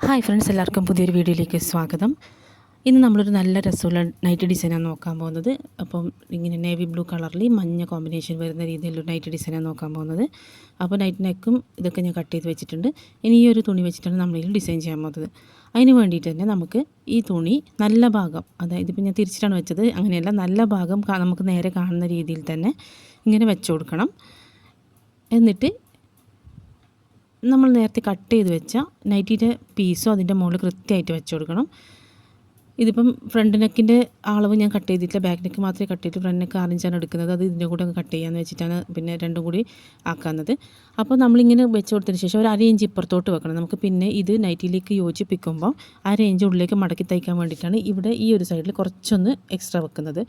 Hi friends, എല്ലാവർക്കും പുതിയൊരു വീഡിയോയിലേക്ക് സ്വാഗതം. ഇന്ന് നമ്മളൊരു നല്ല രസമുള്ള നൈറ്റ് ഡിസൈനാണ് നോക്കാൻ പോകുന്നത്. അപ്പം ഇങ്ങനെ നേവി ബ്ലൂ കളറിൽ മഞ്ഞ കോമ്പിനേഷൻ വരുന്ന രീതിയിലുള്ള നൈറ്റ് ഡിസൈനാണ് നോക്കാൻ പോകുന്നത്. അപ്പോൾ നൈറ്റ് നെക്കും ഇതൊക്കെ ഞാൻ കട്ട് ചെയ്ത് വെച്ചിട്ടുണ്ട്. ഇനി ഈ ഒരു തുണി വെച്ചിട്ടാണ് നമ്മളിതിൽ ഡിസൈൻ ചെയ്യാൻ പോകുന്നത്. അതിന് വേണ്ടിയിട്ട് തന്നെ നമുക്ക് ഈ തുണി നല്ല ഭാഗം, അതായത് ഇപ്പോൾ ഞാൻ തിരിച്ചിട്ടാണ് വെച്ചത്, അങ്ങനെയല്ല, നല്ല ഭാഗം നമുക്ക് നേരെ കാണുന്ന രീതിയിൽ തന്നെ ഇങ്ങനെ വെച്ച് കൊടുക്കണം. എന്നിട്ട് നമ്മൾ നേരത്തെ കട്ട് ചെയ്ത് വെച്ച നൈറ്റിയുടെ പീസും അതിൻ്റെ മുകളിൽ കൃത്യമായിട്ട് വെച്ച് കൊടുക്കണം. ഇതിപ്പം ഫ്രണ്ട് നെക്കിൻ്റെ അളവ് ഞാൻ കട്ട് ചെയ്തിട്ടില്ല, ബാക്ക് നെക്ക് മാത്രമേ കട്ട് ചെയ്തിട്ട് ഫ്രണ്ട് നെക്ക് 6 ഇഞ്ചാണ് എടുക്കുന്നത്. അത് ഇതിൻ്റെ കൂടെ കട്ട് ചെയ്യാമെന്ന് വെച്ചിട്ടാണ് പിന്നെ രണ്ടും കൂടി ആക്കുന്നത്. അപ്പോൾ നമ്മളിങ്ങനെ വെച്ച് കൊടുത്തതിന് ശേഷം ഒരു 1/2 ഇഞ്ച് ഇപ്പുറത്തോട്ട് വെക്കണം. നമുക്ക് പിന്നെ ഇത് നൈറ്റിയിലേക്ക് യോജിപ്പിക്കുമ്പോൾ 1/2 ഇഞ്ച് ഉള്ളിലേക്ക് മടക്കി തയ്ക്കാൻ വേണ്ടിയിട്ടാണ് ഇവിടെ ഈ ഒരു സൈഡിൽ കുറച്ചൊന്ന് എക്സ്ട്രാ വെക്കുന്നത്.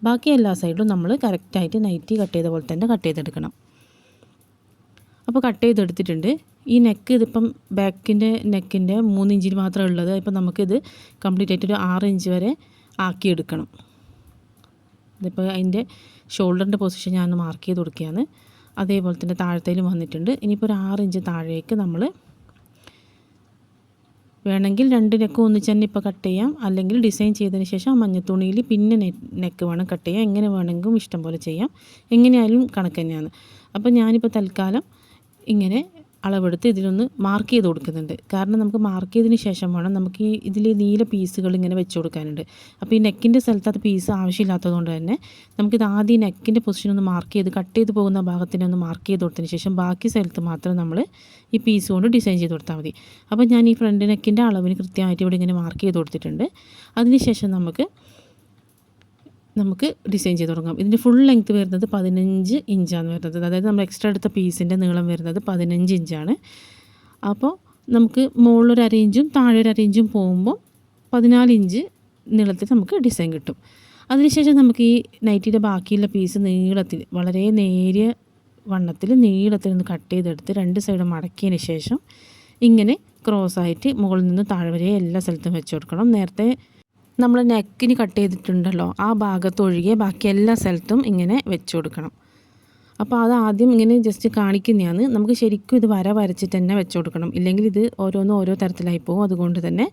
ബാക്കി എല്ലാ സൈഡിലും നമ്മൾ കറക്റ്റായിട്ട് നൈറ്റി കട്ട് ചെയ്ത പോലെ തന്നെ കട്ട് ചെയ്തെടുക്കണം. അപ്പോൾ കട്ട് ചെയ്തെടുത്തിട്ടുണ്ട്. ഈ നെക്ക് ഇതിപ്പം ബാക്കിൻ്റെ നെക്കിൻ്റെ 3 ഇഞ്ചിൽ മാത്രമേ ഉള്ളത്. ഇപ്പം നമുക്കിത് കംപ്ലീറ്റ് ആയിട്ടൊരു 6 ഇഞ്ച് വരെ ആക്കിയെടുക്കണം. ഇതിപ്പോൾ അതിൻ്റെ ഷോൾഡറിൻ്റെ പൊസിഷൻ ഞാൻ മാർക്ക് ചെയ്ത് കൊടുക്കുകയാണ്. അതേപോലെ തന്നെ താഴത്തേലും വന്നിട്ടുണ്ട്. ഇനിയിപ്പോൾ ഒരു 6 ഇഞ്ച് താഴേക്ക് നമ്മൾ വേണമെങ്കിൽ 2 നെക്ക് ഒന്നിച്ച് തന്നെ ഇപ്പോൾ കട്ട് ചെയ്യാം. അല്ലെങ്കിൽ ഡിസൈൻ ചെയ്തതിന് ശേഷം ആ മഞ്ഞത്തുണിയിൽ പിന്നെ നെക്ക് വേണം കട്ട് ചെയ്യാം. എങ്ങനെ വേണമെങ്കിലും ഇഷ്ടം പോലെ ചെയ്യാം. എങ്ങനെയായാലും കണക്ക് തന്നെയാണ്. അപ്പോൾ ഞാനിപ്പോൾ തൽക്കാലം ഇങ്ങനെ അളവെടുത്ത് ഇതിലൊന്ന് മാർക്ക് ചെയ്ത് കൊടുക്കുന്നുണ്ട്. കാരണം നമുക്ക് മാർക്ക് ചെയ്തതിന് ശേഷം വേണം നമുക്ക് ഈ ഇതിൽ നീല പീസുകൾ ഇങ്ങനെ വെച്ച് കൊടുക്കാനുണ്ട്. അപ്പോൾ ഈ നെക്കിൻ്റെ സ്ഥലത്ത് അത് പീസ് ആവശ്യമില്ലാത്തതുകൊണ്ട് തന്നെ നമുക്കിത് ആദ്യം നെക്കിൻ്റെ പൊസിഷൻ ഒന്ന് മാർക്ക് ചെയ്ത് കട്ട് ചെയ്ത് പോകുന്ന ഭാഗത്തിനെ ഒന്ന് മാർക്ക് ചെയ്ത് കൊടുത്തതിന് ശേഷം ബാക്കി സ്ഥലത്ത് മാത്രം നമ്മൾ ഈ പീസ് കൊണ്ട് ഡിസൈൻ ചെയ്ത് കൊടുത്താൽ മതി. അപ്പോൾ ഞാൻ ഈ ഫ്രണ്ട് നെക്കിൻ്റെ അളവിന് കൃത്യമായിട്ട് ഇവിടെ ഇങ്ങനെ മാർക്ക് ചെയ്ത് കൊടുത്തിട്ടുണ്ട്. അതിനുശേഷം നമുക്ക് ഡിസൈൻ ചെയ്ത് തുടങ്ങാം. ഇതിൻ്റെ ഫുൾ ലെങ്ത്ത് വരുന്നത് 15 ഇഞ്ചാണ് വരുന്നത്. അതായത് നമ്മൾ എക്സ്ട്രാ എടുത്ത പീസിൻ്റെ നീളം വരുന്നത് 15 ഇഞ്ചാണ്. അപ്പോൾ നമുക്ക് മുകളിലൊരു 1/2 ഇഞ്ചും താഴെ ഒരു 1/2 ഇഞ്ചും പോകുമ്പോൾ 14 ഇഞ്ച് നീളത്തിൽ നമുക്ക് ഡിസൈൻ കിട്ടും. അതിനുശേഷം നമുക്ക് ഈ നൈറ്റിയുടെ ബാക്കിയുള്ള പീസ് നീളത്തിൽ, വളരെ നേരിയ വണ്ണത്തിൽ നീളത്തിൽ ഒന്ന് കട്ട് ചെയ്തെടുത്ത് 2 സൈഡും മടക്കിയതിന് ശേഷം ഇങ്ങനെ ക്രോസായിട്ട് മുകളിൽ നിന്ന് താഴെ വരെ എല്ലാ സ്ഥലത്തും വെച്ച് കൊടുക്കണം. നേരത്തെ നമ്മൾ നെക്കിന് കട്ട് ചെയ്തിട്ടുണ്ടല്ലോ, ആ ഭാഗത്തൊഴികെ ബാക്കി എല്ലാ സ്ഥലത്തും ഇങ്ങനെ വെച്ച് കൊടുക്കണം. അപ്പോൾ അത് ആദ്യം ഇങ്ങനെ ജസ്റ്റ് കാണിക്കുന്നതാണ്. നമുക്ക് ശരിക്കും ഇത് വരച്ചിട്ട് തന്നെ വെച്ച് കൊടുക്കണം. ഇല്ലെങ്കിൽ ഇത് ഓരോന്നും ഓരോ തരത്തിലായി പോകും. അതുകൊണ്ട് തന്നെ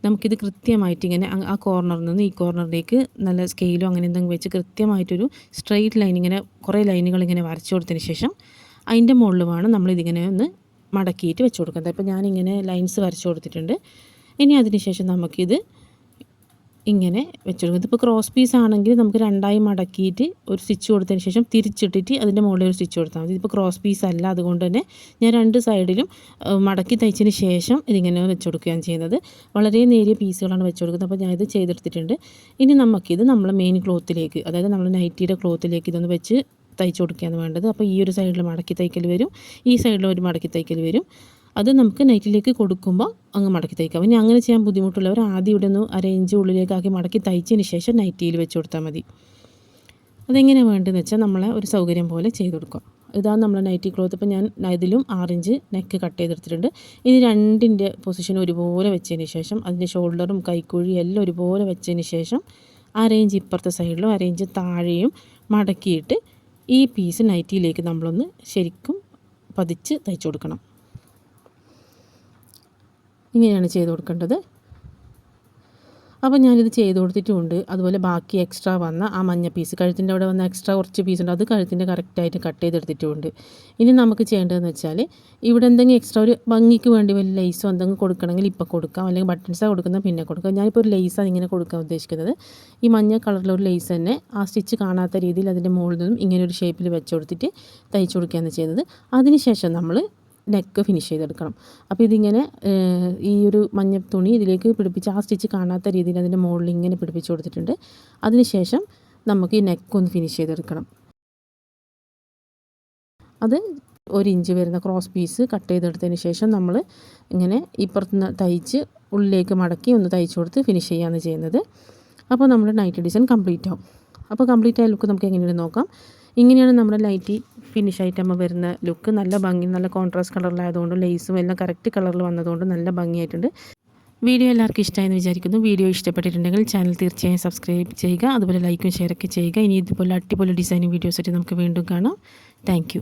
നമുക്കിത് കൃത്യമായിട്ട് ഇങ്ങനെ ആ കോർണറിൽ നിന്ന് ഈ കോർണറിലേക്ക് നല്ല സ്കെയിലോ അങ്ങനെ എന്തെങ്കിലും വെച്ച് കൃത്യമായിട്ടൊരു സ്ട്രെയിറ്റ് ലൈൻ, ഇങ്ങനെ കുറേ ലൈനുകൾ ഇങ്ങനെ വരച്ച് കൊടുത്തതിന് ശേഷം അതിൻ്റെ മുകളിൽ വേണം നമ്മളിതിങ്ങനെ ഒന്ന് മടക്കിയിട്ട് വെച്ച് കൊടുക്കുന്നത്. അപ്പോൾ ഞാനിങ്ങനെ ലൈൻസ് വരച്ച് കൊടുത്തിട്ടുണ്ട്. ഇനി അതിന് ശേഷം നമുക്കിത് ഇങ്ങനെ വെച്ച് കൊടുക്കും. ഇതിപ്പോൾ ക്രോസ് പീസ് ആണെങ്കിൽ നമുക്ക് 2ആയി മടക്കിയിട്ട് ഒരു സ്റ്റിച്ച് കൊടുത്തതിന് ശേഷം തിരിച്ചിട്ടിട്ട് അതിൻ്റെ മുകളിൽ ഒരു സ്റ്റിച്ച് കൊടുത്താൽ മതി. ഇതിപ്പോൾ ക്രോസ് പീസ് അല്ല, അതുകൊണ്ട് തന്നെ ഞാൻ 2 സൈഡിലും മടക്കി തയ്ച്ചതിന് ശേഷം ഇതിങ്ങനെ വെച്ച് കൊടുക്കുകയാണ് ചെയ്യുന്നത്. വളരെ നേരിയ പീസുകളാണ് വെച്ച് കൊടുക്കുന്നത്. അപ്പോൾ ഞാനിത് ചെയ്തെടുത്തിട്ടുണ്ട്. ഇനി നമുക്കിത് നമ്മൾ മെയിൻ ക്ലോത്തിലേക്ക്, അതായത് നമ്മൾ നൈറ്റിയുടെ ക്ലോത്തിലേക്ക് ഇതൊന്ന് വെച്ച് തയ്ച്ച് കൊടുക്കുകയാണ് വേണ്ടത്. അപ്പോൾ ഈ ഒരു സൈഡിൽ മടക്കി തയ്ക്കൽ വരും, ഈ സൈഡിൽ ഒരു മടക്കി തയ്ക്കൽ വരും. അത് നമുക്ക് നൈറ്റിലേക്ക് കൊടുക്കുമ്പോൾ അങ്ങ് മടക്കി തയ്ക്കാം. ഇനി അങ്ങനെ ചെയ്യാൻ ബുദ്ധിമുട്ടുള്ളവർ ആദ്യം ഇവിടെ ഒന്ന് 1/2 ഇഞ്ച് ഉള്ളിലേക്കാക്കി മടക്കി തയ്ച്ചതിന് ശേഷം നൈറ്റിയിൽ വെച്ച് കൊടുത്താൽ മതി. അതെങ്ങനെ വേണ്ടതെന്ന് വെച്ചാൽ നമ്മളെ ഒരു സൗകര്യം പോലെ ചെയ്ത് കൊടുക്കുക. ഇതാണ് നമ്മളെ നൈറ്റി ക്ലോത്ത്. ഇപ്പോൾ ഞാൻ ഇതിലും 6 ഇഞ്ച് നെക്ക് കട്ട് ചെയ്തെടുത്തിട്ടുണ്ട്. ഇനി 2ൻ്റെ പൊസിഷൻ ഒരുപോലെ വെച്ചതിന് ശേഷം അതിൻ്റെ ഷോൾഡറും കൈക്കുഴി എല്ലാം ഒരുപോലെ വെച്ചതിന് ശേഷം 1/2 ഇഞ്ച് ഇപ്പുറത്തെ സൈഡിലും 1/2 ഇഞ്ച് താഴെയും മടക്കിയിട്ട് ഈ പീസ് നൈറ്റിയിലേക്ക് നമ്മളൊന്ന് ശരിക്കും പതിച്ച് തയ്ച്ചു കൊടുക്കണം. ഇങ്ങനെയാണ് ചെയ്ത് കൊടുക്കേണ്ടത്. അപ്പോൾ ഞാനിത് ചെയ്ത് കൊടുത്തിട്ടുമുണ്ട്. അതുപോലെ ബാക്കി എക്സ്ട്രാ വന്ന ആ മഞ്ഞ പീസ്, കഴുത്തിൻ്റെ അവിടെ വന്ന എക്സ്ട്രാ കുറച്ച് പീസ് ഉണ്ട്, അത് കഴുത്തിൻ്റെ കറക്റ്റായിട്ട് കട്ട് ചെയ്തെടുത്തിട്ടുമുണ്ട്. ഇനി നമുക്ക് ചെയ്യേണ്ടതെന്ന് വെച്ചാൽ ഇവിടെ എന്തെങ്കിലും എക്സ്ട്രാ ഒരു ഭംഗിക്ക് വേണ്ടി വല്ല ലേസോ എന്തെങ്കിലും കൊടുക്കണമെങ്കിൽ ഇപ്പോൾ കൊടുക്കാം, അല്ലെങ്കിൽ ബട്ടൺസാണ് കൊടുക്കുന്നത് പിന്നെ കൊടുക്കാം. ഞാനിപ്പോൾ ഒരു ലേസാണ് ഇങ്ങനെ കൊടുക്കാൻ ഉദ്ദേശിക്കുന്നത്. ഈ മഞ്ഞ കളറിലൊരു ലേസ് തന്നെ ആ സ്റ്റിച്ച് കാണാത്ത രീതിയിൽ അതിൻ്റെ മുകളിൽ നിന്നും ഇങ്ങനെ ഒരു ഷേപ്പിൽ വെച്ച് കൊടുത്തിട്ട് തയ്ച്ചു കൊടുക്കുകയാണ് ചെയ്യുന്നത്. അതിനുശേഷം നമ്മൾ നെക്ക് ഫിനിഷ് ചെയ്തെടുക്കണം. അപ്പോൾ ഇതിങ്ങനെ ഈ ഒരു മഞ്ഞ തുണി ഇതിലേക്ക് പിടിപ്പിച്ച് ആ സ്റ്റിച്ച് കാണാത്ത രീതിയിൽ അതിൻ്റെ മുകളിൽ ഇങ്ങനെ പിടിപ്പിച്ച് കൊടുത്തിട്ടുണ്ട്. അതിനുശേഷം നമുക്ക് ഈ നെക്കൊന്ന് ഫിനിഷ് ചെയ്തെടുക്കണം. അത് 1 ഇഞ്ച് വരുന്ന ക്രോസ് പീസ് കട്ട് ചെയ്തെടുത്തതിന് ശേഷം നമ്മൾ ഇങ്ങനെ ഇപ്പുറത്തുനിന്ന് തയ്ച്ച് ഉള്ളിലേക്ക് മടക്കി ഒന്ന് തയ്ച്ച് കൊടുത്ത് ഫിനിഷ് ചെയ്യുകയാണ് ചെയ്യുന്നത്. അപ്പോൾ നമ്മുടെ നൈറ്റി ഡിസൈൻ കംപ്ലീറ്റ് ആവും. അപ്പോൾ കംപ്ലീറ്റ് ആയ ലുക്ക് നമുക്ക് എങ്ങനെയാണ് നോക്കാം. ഇങ്ങനെയാണ് നമ്മുടെ നൈറ്റി ഫിനിഷ് ആയിട്ടാകുമ്പോൾ വരുന്ന ലുക്ക്. നല്ല ഭംഗി, നല്ല കോൺട്രാസ്റ്റ് കളറിലായതുകൊണ്ട് ലേസും എല്ലാം കറക്റ്റ് കളറിൽ വന്നതുകൊണ്ട് നല്ല ഭംഗിയായിട്ടുണ്ട്. വീഡിയോ എല്ലാവർക്കും ഇഷ്ടമായെന്ന് വിചാരിക്കുന്നു. വീഡിയോ ഇഷ്ടപ്പെട്ടിട്ടുണ്ടെങ്കിൽ ചാനൽ തീർച്ചയായും സബ്സ്ക്രൈബ് ചെയ്യുക. അതുപോലെ ലൈക്കും ഷെയറൊക്കെ ചെയ്യുക. ഇനി ഇതുപോലെ അടിപൊളി ഡിസൈനിങ് വീഡിയോസായിട്ട് നമുക്ക് വീണ്ടും കാണാം. താങ്ക്